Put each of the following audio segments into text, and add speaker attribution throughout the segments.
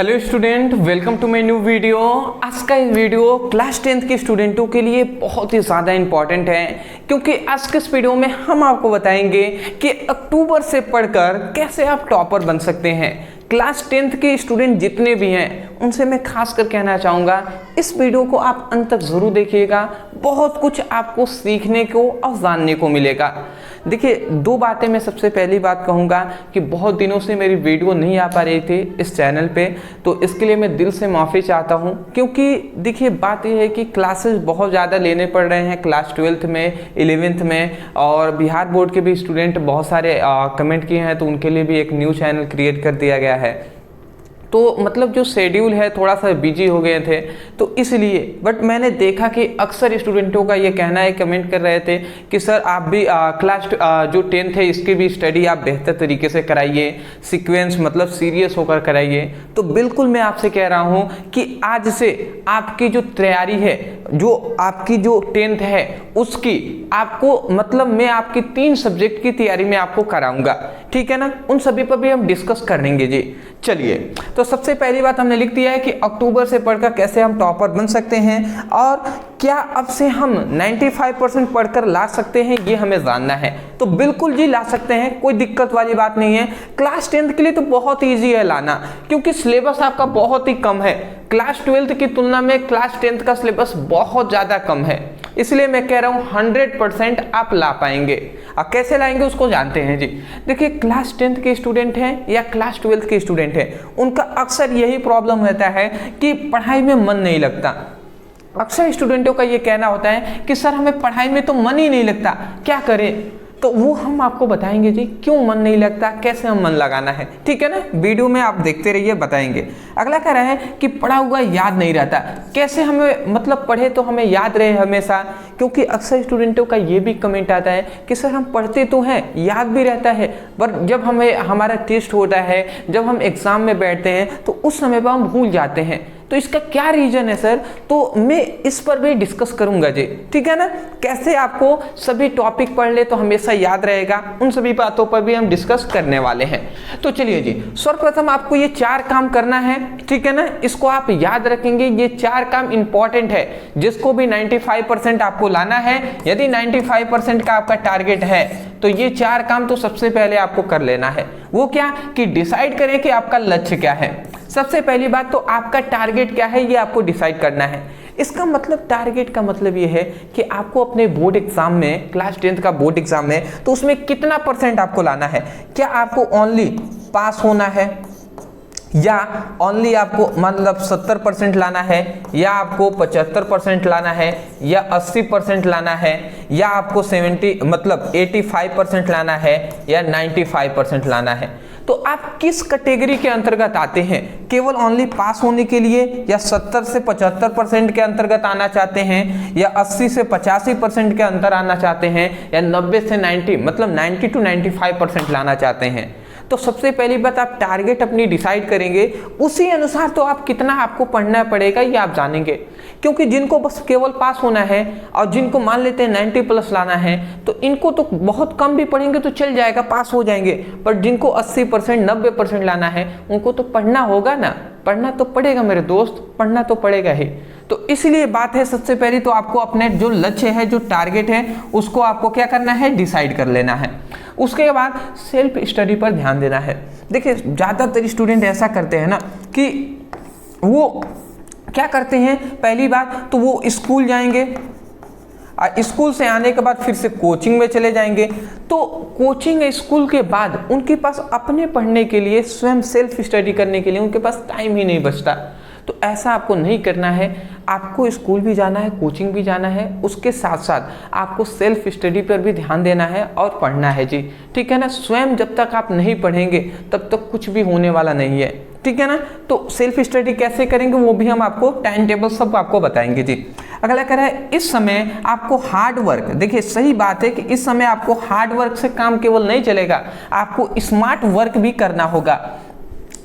Speaker 1: Hello student, welcome to my new video. आज का ये वीडियो क्लास 10th के स्टूडेंटों के लिए बहुत ही ज़्यादा इंपॉर्टेंट है, क्योंकि आज के इस वीडियो में हम आपको बताएंगे कि अक्टूबर से पढ़कर कैसे आप टॉपर बन सकते हैं। क्लास 10th के स्टूडेंट जितने भी हैं उनसे मैं खास कर कहना चाहूँगा, इस वीडियो को आप अंत तक ज़रूर देखिएगा। बहुत कुछ आपको सीखने को और जानने को मिलेगा। देखिए, दो बातें मैं सबसे पहली बात कहूँगा कि बहुत दिनों से मेरी वीडियो नहीं आ पा रही थी इस चैनल पे, तो इसके लिए मैं दिल से माफ़ी चाहता हूँ। क्योंकि देखिए, बात यह है कि क्लासेस बहुत ज़्यादा लेने पड़ रहे हैं क्लास 12th में, 11th में, और बिहार बोर्ड के भी स्टूडेंट बहुत सारे कमेंट किए हैं, तो उनके लिए भी एक न्यू चैनल क्रिएट कर दिया गया है। तो मतलब जो शेड्यूल है थोड़ा सा बिजी हो गए थे, तो इसलिए। बट मैंने देखा कि अक्सर स्टूडेंटों का ये कहना है, कमेंट कर रहे थे कि सर आप भी क्लास जो 10th है इसकी भी स्टडी आप बेहतर तरीके से कराइए, सीक्वेंस मतलब सीरियस होकर कराइए। तो बिल्कुल मैं आपसे कह रहा हूँ कि आज से आपकी जो तैयारी है, जो आपकी जो 10th है उसकी आपको मतलब मैं आपकी 3 सब्जेक्ट की तैयारी में आपको कराऊंगा, ठीक है ना। उन सभी पर भी हम डिस्कस करेंगे जी। चलिए, तो सबसे पहली बात हमने लिख दिया है कि अक्टूबर से पढ़कर कैसे हम टॉपर बन सकते हैं, और क्या अब से हम 95% पढ़कर ला सकते हैं, ये हमें जानना है। तो बिल्कुल जी ला सकते हैं, कोई दिक्कत वाली बात नहीं है। क्लास 10th के लिए तो बहुत ईजी है लाना, क्योंकि सिलेबस आपका बहुत ही कम है। क्लास 12th की तुलना में क्लास 10th का सिलेबस बहुत ज़्यादा कम है, इसलिए मैं कह रहा हूँ 100% आप ला पाएंगे। अब कैसे लाएंगे उसको जानते हैं जी। देखिए, क्लास 10th के स्टूडेंट हैं या क्लास 12th के स्टूडेंट हैं, उनका अक्सर यही प्रॉब्लम रहता है कि पढ़ाई में मन नहीं लगता। अक्सर स्टूडेंटों का ये कहना होता है कि सर हमें पढ़ाई में तो मन ही नहीं लगता, क्या करें। तो वो हम आपको बताएंगे जी, क्यों मन नहीं लगता, कैसे हम मन लगाना है, ठीक है ना। वीडियो में आप देखते रहिए, बताएंगे। अगला कह रहा है कि पढ़ा हुआ याद नहीं रहता, कैसे हमें मतलब पढ़े तो हमें याद रहे हमेशा। क्योंकि अक्सर स्टूडेंटों का ये भी कमेंट आता है कि सर हम पढ़ते तो हैं, याद भी रहता है, पर जब हमें हमारा टेस्ट होता है, जब हम एग्जाम में बैठते हैं तो उस समय पर हम भूल जाते हैं। तो इसका क्या रीजन है सर, तो मैं इस पर भी डिस्कस करूंगा जी, ठीक है ना। कैसे आपको सभी टॉपिक पढ़ ले तो हमेशा याद रहेगा, उन सभी बातों पर भी हम डिस्कस करने वाले हैं। तो चलिए जी, सर्वप्रथम आपको ये 4 काम करना है, ठीक है ना। इसको आप याद रखेंगे, ये 4 काम इंपॉर्टेंट है, जिसको भी 95% आपको लाना है। यदि 95% का आपका टारगेट है तो ये 4 काम तो सबसे पहले आपको कर लेना है। वो क्या कि डिसाइड करें कि आपका लक्ष्य क्या है। सबसे पहली बात तो आपका टारगेट क्या है, ये आपको डिसाइड करना है। इसका मतलब टारगेट का मतलब ये है कि आपको अपने बोर्ड एग्जाम में, क्लास 10th का बोर्ड एग्जाम में, तो उसमें कितना % आपको लाना है। क्या आपको ओनली पास होना है, या ओनली आपको मतलब 70% लाना है, या आपको 75% लाना है, या 80% लाना है, या आपको 85% लाना है, या 95% लाना है। तो आप किस कैटेगरी के अंतर्गत आते हैं, केवल ओनली पास होने के लिए, या 70 से 75% के अंतर्गत आना चाहते हैं, या 80 से 85% के अंतर आना चाहते हैं, या 90 से 90 मतलब 90 to 95% लाना चाहते हैं। तो सबसे पहली बात आप टारगेट अपनी डिसाइड करेंगे, उसी अनुसार तो आप कितना आपको पढ़ना पड़ेगा ये आप जानेंगे। क्योंकि जिनको बस केवल पास होना है और जिनको मान लेते हैं 90+ लाना है, तो इनको तो बहुत कम भी पढ़ेंगे तो चल जाएगा, पास हो जाएंगे। पर जिनको 80% 90% लाना है, उनको तो पढ़ना होगा ना, पढ़ना तो पड़ेगा मेरे दोस्त, पढ़ना तो पड़ेगा ही। तो इसलिए बात है, सबसे पहले तो आपको अपने जो लक्ष्य है, जो टारगेट है, उसको आपको क्या करना है, डिसाइड कर लेना है। उसके बाद सेल्फ स्टडी पर ध्यान देना है। देखिए, ज़्यादातर स्टूडेंट ऐसा करते हैं ना कि वो क्या करते हैं, पहली बात तो वो स्कूल जाएंगे, स्कूल से आने के बाद फिर से कोचिंग में चले जाएंगे। तो कोचिंग स्कूल के बाद उनके पास अपने पढ़ने के लिए, स्वयं सेल्फ स्टडी करने के लिए उनके पास टाइम ही नहीं बचता। तो ऐसा आपको नहीं करना है। आपको स्कूल भी जाना है, कोचिंग भी जाना है, उसके साथ साथ आपको सेल्फ स्टडी पर भी ध्यान देना है और पढ़ना है जी, ठीक है ना। स्वयं जब तक आप नहीं पढ़ेंगे तब तक कुछ भी होने वाला नहीं है, ठीक है ना। तो सेल्फ स्टडी कैसे करेंगे वो भी हम आपको टाइम टेबल सब आपको बताएंगे जी। अगला कह रहा है, इस समय आपको हार्ड वर्क, देखिए सही बात है कि इस समय आपको हार्ड वर्क से काम केवल नहीं चलेगा, आपको स्मार्ट वर्क भी करना होगा।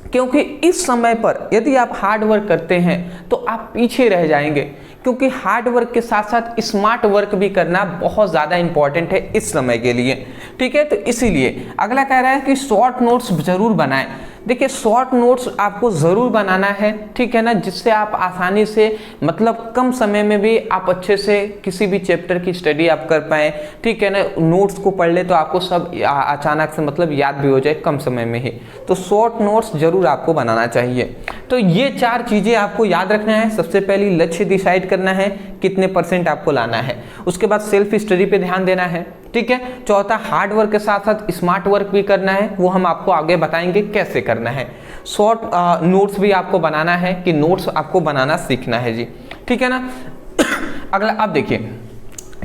Speaker 1: क्योंकि इस समय पर यदि आप हार्ड वर्क करते हैं तो आप पीछे रह जाएंगे, क्योंकि हार्ड वर्क के साथ साथ स्मार्ट वर्क भी करना बहुत ज़्यादा इंपॉर्टेंट है इस समय के लिए, ठीक है। तो इसीलिए अगला कह रहा है कि शॉर्ट नोट्स जरूर बनाएं। देखिए शॉर्ट नोट्स आपको ज़रूर बनाना है, ठीक है ना, जिससे आप आसानी से मतलब कम समय में भी आप अच्छे से किसी भी चैप्टर की स्टडी आप कर पाएँ, ठीक है ना। नोट्स को पढ़ ले तो आपको सब अचानक से मतलब याद भी हो जाए कम समय में ही। तो शॉर्ट नोट्स ज़रूर आपको बनाना चाहिए। तो ये 4 चीज़ें आपको याद रखना है। सबसे पहली लक्ष्य डिसाइड करना है, कितने % आपको लाना है। उसके बाद सेल्फ स्टडी पे ध्यान देना है, ठीक है। चौथा हार्ड वर्क के साथ साथ स्मार्ट वर्क भी करना है, वो हम आपको आगे बताएंगे कैसे करना है। शॉर्ट नोट्स भी आपको बनाना है कि नोट्स आपको बनाना सीखना है जी, ठीक है ना। अगला अब देखिए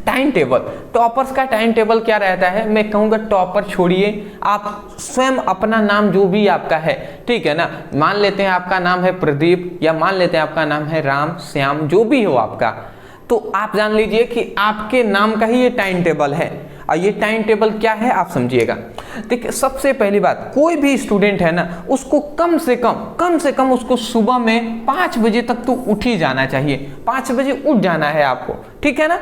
Speaker 1: टाइम टेबल। टॉपर्स का टाइम टेबल क्या रहता है, मैं कहूँगा टॉपर छोड़िए, आप स्वयं अपना नाम जो भी आपका है, ठीक है ना, मान लेते हैं आपका नाम है प्रदीप या मान लेते हैं आपका नाम है राम, श्याम, जो भी हो आपका, तो आप जान लीजिए कि आपके नाम का ही ये टाइम टेबल है। और ये टाइम टेबल क्या है आप समझिएगा। देखिए सबसे पहली बात, कोई भी स्टूडेंट है ना, उसको कम से कम उसको सुबह में 5 बजे तक तो उठ ही जाना चाहिए। 5 बजे उठ जाना है आपको, ठीक है ना।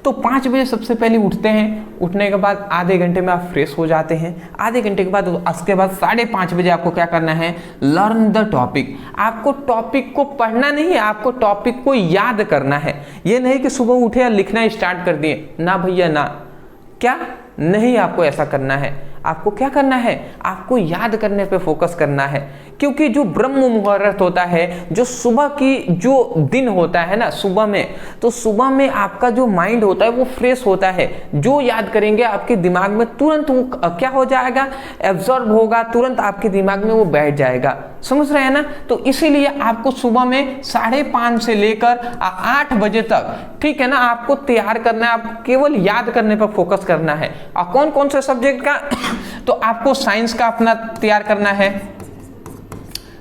Speaker 1: तो 5 बजे सबसे पहले उठते हैं, उठने के बाद आधे घंटे में आप फ्रेश हो जाते हैं। आधे घंटे के बाद उसके बाद 5:30 बजे आपको क्या करना है, लर्न द टॉपिक। आपको टॉपिक को पढ़ना नहीं है, आपको टॉपिक को याद करना है। ये नहीं कि सुबह उठे और लिखना स्टार्ट कर दिए, ना भैया ना, क्या नहीं, आपको ऐसा करना है। आपको क्या करना है, आपको याद करने पे फोकस करना है। क्योंकि जो ब्रह्म मुहूर्त होता है, जो सुबह की जो दिन होता है ना सुबह में, तो सुबह में आपका जो माइंड होता है वो फ्रेश होता है। जो याद करेंगे आपके दिमाग में तुरंत वो क्या हो जाएगा, एब्जॉर्ब होगा, तुरंत आपके दिमाग में वो बैठ जाएगा। समझ रहे हैं ना। तो इसीलिए आपको सुबह में 5:30 से लेकर 8 बजे तक, ठीक है ना, आपको तैयार करना है। आप केवल याद करने पर फोकस करना है। और कौन कौन से सब्जेक्ट का, तो आपको साइंस का अपना तैयार करना है,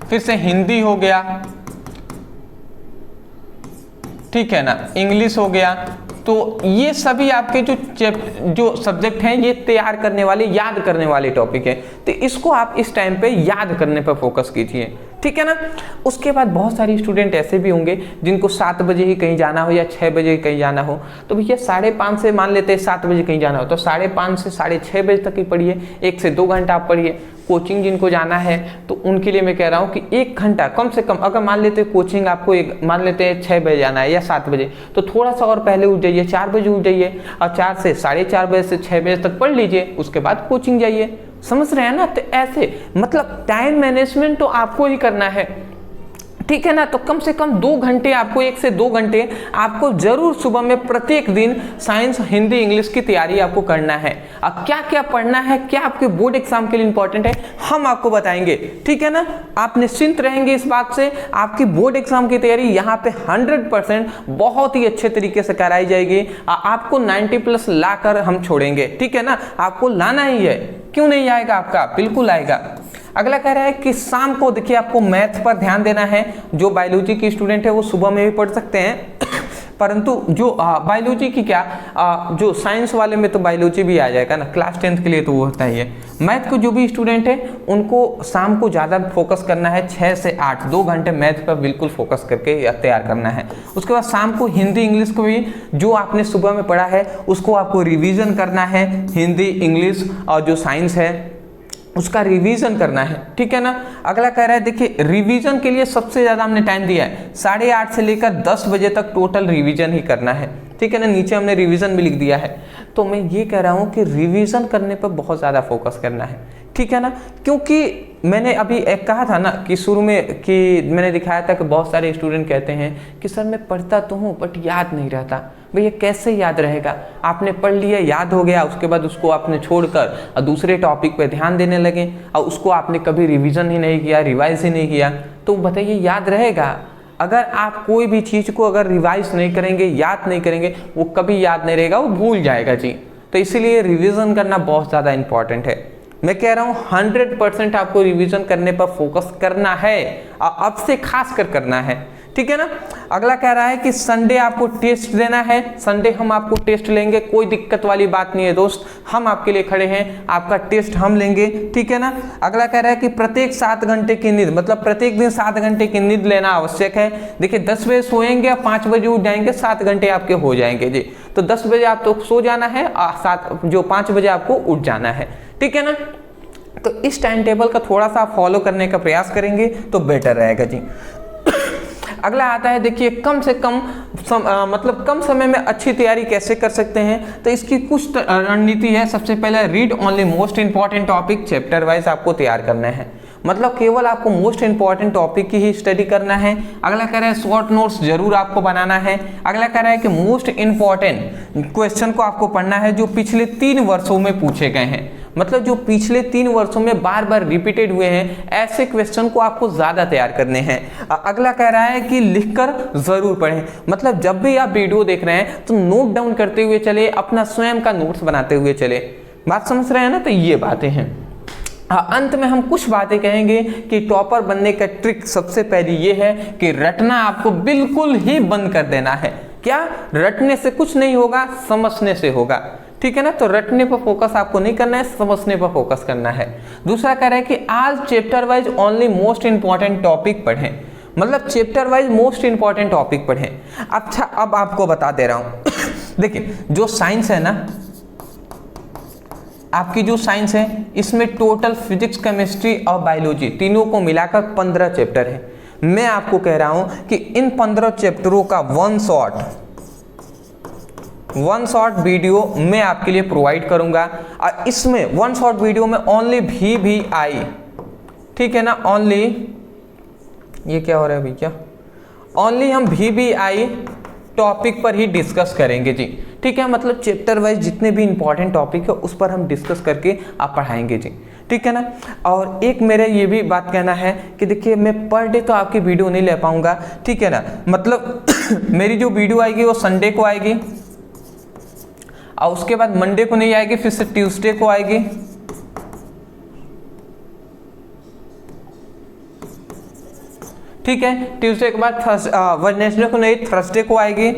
Speaker 1: फिर से हिंदी हो गया, ठीक है ना, इंग्लिश हो गया। तो ये सभी आपके जो सब्जेक्ट हैं ये तैयार करने वाले, याद करने वाले टॉपिक है। तो इसको आप इस टाइम पे याद करने पर फोकस कीजिए, ठीक है ना। उसके बाद बहुत सारे स्टूडेंट ऐसे भी होंगे जिनको 7 बजे ही कहीं जाना हो या 6 बजे कहीं जाना हो, तो भैया 5:30 से मान लेते हैं 7 बजे कहीं जाना हो, तो 5:30 से 6:30 बजे तक ही पढ़िए, 1 से 2 घंटा आप पढ़िए। कोचिंग जिनको जाना है तो उनके लिए मैं कह रहा हूँ कि 1 घंटा कम से कम, अगर मान लेते हैं कोचिंग आपको मान लेते हैं 6 बजे जाना है या 7 बजे, तो थोड़ा सा और पहले उठ जाइए, 4 बजे उठ जाइए और 4 से 4:30 बजे से 6 बजे तक पढ़ लीजिए, उसके बाद कोचिंग जाइए। समझ रहे हैं ना। तो ऐसे मतलब टाइम मैनेजमेंट तो आपको ही करना है, ठीक है ना। तो कम से कम 2 घंटे आपको, 1 से 2 घंटे आपको जरूर सुबह में प्रत्येक दिन साइंस, हिंदी, इंग्लिश की तैयारी आपको करना है। अब क्या क्या पढ़ना है, क्या आपके बोर्ड एग्जाम के लिए इंपॉर्टेंट है, हम आपको बताएंगे, ठीक है ना। आप निश्चिंत रहेंगे इस बात से, आपकी बोर्ड एग्जाम की तैयारी यहाँ पे 100% बहुत ही अच्छे तरीके से कराई जाएगी। आपको 90+ लाकर हम छोड़ेंगे, ठीक है ना। आपको लाना ही है, क्यों नहीं आएगा आपका, बिल्कुल आएगा। अगला कह रहा है कि शाम को देखिए आपको मैथ पर ध्यान देना है। जो बायोलॉजी की स्टूडेंट है वो सुबह में भी पढ़ सकते हैं, परंतु जो बायोलॉजी की क्या, जो साइंस वाले में तो बायोलॉजी भी आ जाएगा ना, क्लास 10th के लिए तो वो होता ही है। मैथ को जो भी स्टूडेंट है उनको शाम को ज़्यादा फोकस करना है, 6 से 8 2 घंटे मैथ पर बिल्कुल फोकस करके तैयार करना है। उसके बाद शाम को हिंदी, इंग्लिश को भी जो आपने सुबह में पढ़ा है उसको आपको रिविज़न करना है। हिंदी, इंग्लिश और जो साइंस है उसका रिवीजन करना है, ठीक है ना। अगला कह रहा है देखिए रिवीजन के लिए सबसे ज़्यादा हमने टाइम दिया है 8:30 से लेकर 10 बजे तक टोटल रिवीजन ही करना है, ठीक है ना। नीचे हमने रिवीजन भी लिख दिया है। तो मैं ये कह रहा हूँ कि रिवीजन करने पर बहुत ज़्यादा फोकस करना है, ठीक है ना। क्योंकि मैंने अभी एक कहा था ना कि शुरू में कि मैंने दिखाया था कि बहुत सारे स्टूडेंट कहते हैं कि सर मैं पढ़ता तो हूँ बट याद नहीं रहता। भैया कैसे याद रहेगा, आपने पढ़ लिया, याद हो गया, उसके बाद उसको आपने छोड़कर दूसरे टॉपिक पे ध्यान देने लगे और उसको आपने कभी रिवीजन ही नहीं किया, रिवाइज ही नहीं किया, तो बताइए याद रहेगा। अगर आप कोई भी चीज़ को अगर रिवाइज नहीं करेंगे, याद नहीं करेंगे, वो कभी याद नहीं रहेगा, वो भूल जाएगा जी। तो इसीलिए रिवीजन करना बहुत ज़्यादा इंपॉर्टेंट है। मैं कह रहा हूँ 100% आपको रिवीजन करने पर फोकस करना है और अब से खास कर करना है, ठीक है ना। अगला कह रहा है कि संडे आपको टेस्ट देना है। संडे हम आपको टेस्ट लेंगे, कोई दिक्कत वाली बात नहीं है दोस्त, हम आपके लिए खड़े हैं, आपका टेस्ट हम लेंगे, ठीक है ना। अगला कह रहा है कि प्रत्येक 7 घंटे की नींद, मतलब प्रत्येक दिन 7 घंटे की नींद लेना आवश्यक है। देखिए 10 बजे सोएंगे, 5 बजे उठ जाएंगे, 7 घंटे आपके हो जाएंगे जी। तो 10 बजे आप तो सो जाना है और 5 बजे आपको उठ जाना है, ठीक है ना। तो इस टाइम टेबल का थोड़ा सा आप फॉलो करने का प्रयास करेंगे तो बेटर रहेगा जी। अगला आता है, देखिए कम से कम मतलब कम समय में अच्छी तैयारी कैसे कर सकते हैं। तो इसकी कुछ रणनीति है। सबसे पहले read only most important topic, chapter wise आपको तैयार करना है, मतलब केवल आपको मोस्ट इंपॉर्टेंट टॉपिक की ही स्टडी करना है। अगला कह रहा है शॉर्ट नोट्स जरूर आपको बनाना है। अगला कह रहा है कि मोस्ट इंपॉर्टेंट क्वेश्चन को आपको पढ़ना है जो पिछले 3 वर्षों में पूछे गए हैं, मतलब जो पिछले 3 वर्षों में बार बार रिपीटेड हुए हैं, ऐसे क्वेश्चन को आपको ज्यादा तैयार करने हैं। अगला कह रहा है कि लिखकर जरूर पढ़ें, मतलब जब भी आप वीडियो देख रहे हैं तो नोट डाउन करते हुए चले, अपना स्वयं का नोट्स बनाते हुए चले। बात समझ रहे हैं ना? तो ये बातें हैं। अंत में हम कुछ बातें कहेंगे कि टॉपर बनने का ट्रिक सबसे पहली ये है कि रटना आपको बिल्कुल ही बंद कर देना है। क्या? रटने से कुछ नहीं होगा, समझने से होगा, ठीक है ना? तो रटने पर फोकस आपको नहीं करना है, समझने पर फोकस करना है। दूसरा कह रहा है कि आज chapter wise only most important topic पढ़ें, मतलब chapter wise most important topic पढ़ें। अच्छा, अब आपको बता दे रहा हूं देखिए जो साइंस है ना, आपकी जो साइंस है इसमें टोटल फिजिक्स, केमिस्ट्री और बायोलॉजी तीनों को मिलाकर 15 चैप्टर है। मैं आपको कह रहा हूं कि इन 15 चैप्टरों का वन शॉट वीडियो मैं आपके लिए प्रोवाइड करूंगा। और इसमें वन शॉट वीडियो में ओनली VVI, ठीक है ना, ओनली, ये क्या हो रहा है भैया, ओनली हम VVI टॉपिक पर ही डिस्कस करेंगे जी, ठीक है। मतलब चैप्टर वाइज जितने भी इंपॉर्टेंट टॉपिक है उस पर हम डिस्कस करके आप पढ़ाएंगे जी, ठीक है ना। और एक मेरा ये भी बात कहना है कि देखिए मैं पर डे तो आपकी वीडियो नहीं ले पाऊंगा, ठीक है ना, मतलब मेरी जो वीडियो आएगी वो संडे को आएगी और उसके बाद मंडे को नहीं आएगी, फिर से ट्यूसडे को आएगी, ठीक है। ट्यूसडे के बाद वेडनेसडे को नहीं, थर्सडे को आएगी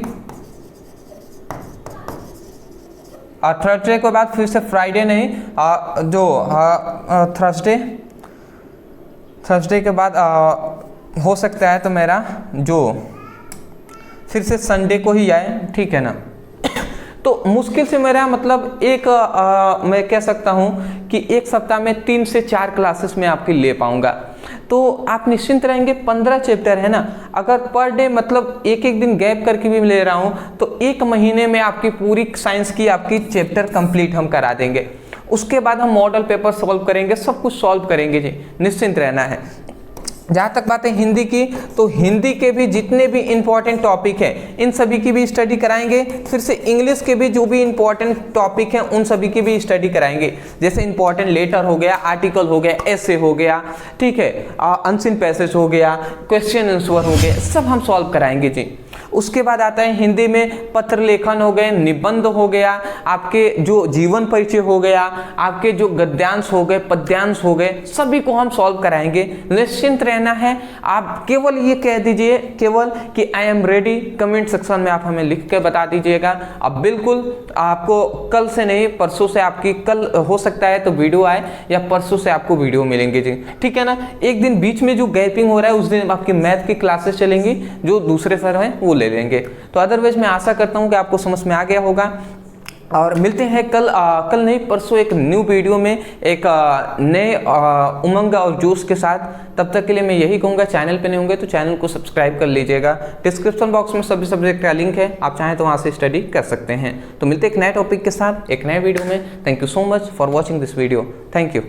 Speaker 1: और थर्सडे के बाद फिर से फ्राइडे नहीं, जो थर्सडे के बाद हो सकता है तो मेरा जो फिर से संडे को ही आए, ठीक है ना। तो मुश्किल से मेरा मतलब एक मैं कह सकता हूं कि एक सप्ताह में 3 से 4 क्लासेस में आपकी ले पाऊंगा, तो आप निश्चिंत रहेंगे। 15 चैप्टर है ना, अगर पर डे मतलब एक दिन गैप करके भी ले रहा हूं तो 1 महीने में आपकी पूरी साइंस की आपकी चैप्टर कंप्लीट हम करा देंगे। उसके बाद हम मॉडल पेपर सॉल्व करेंगे, सब कुछ सॉल्व करेंगे जी, निश्चिंत रहना है। जहाँ तक बात है हिंदी की, तो हिंदी के भी जितने भी इंपॉर्टेंट टॉपिक हैं इन सभी की भी स्टडी कराएंगे। फिर से इंग्लिश के भी जो भी इंपॉर्टेंट टॉपिक हैं उन सभी की भी स्टडी कराएंगे, जैसे इंपॉर्टेंट लेटर हो गया, आर्टिकल हो गया, ऐसे हो गया, ठीक है, अनसीन पैसेज हो गया, क्वेश्चन आंसर हो गए, सब हम सॉल्व कराएंगे जी। उसके बाद आता है हिंदी में पत्र लेखन हो गए, निबंध हो गया, आपके जो जीवन परिचय हो गया, आपके जो गद्यांश हो गए, पद्यांश हो गए, सभी को हम सॉल्व कराएंगे। निश्चिंत रहना है। आप केवल ये कह दीजिए केवल कि I am ready, comment section में आप हमें लिख के बता दीजिएगा। अब बिल्कुल आपको कल से नहीं परसों से, आपकी कल हो सकता है तो वीडियो आए या परसों से आपको वीडियो मिलेंगे जी, ठीक है ना। एक दिन बीच में जो गैपिंग हो रहा है उस दिन आपकी मैथ की क्लासेस चलेंगी, जो दूसरे सर हैं वो ले लेंगे। तो अदरवाइज मैं आशा करता हूं कि आपको समझ में आ गया होगा और मिलते हैं कल नहीं परसों एक न्यू वीडियो में एक नए उमंग और जोश के साथ। तब तक के लिए मैं यही कहूँगा, चैनल पे नहीं होंगे तो चैनल को सब्सक्राइब कर लीजिएगा। डिस्क्रिप्शन बॉक्स में सभी सब्जेक्ट का लिंक है, आप चाहें तो वहाँ से स्टडी कर सकते हैं। तो मिलते हैं एक नए टॉपिक के साथ एक नए वीडियो में। Thank you so much for watching this video. Thank you.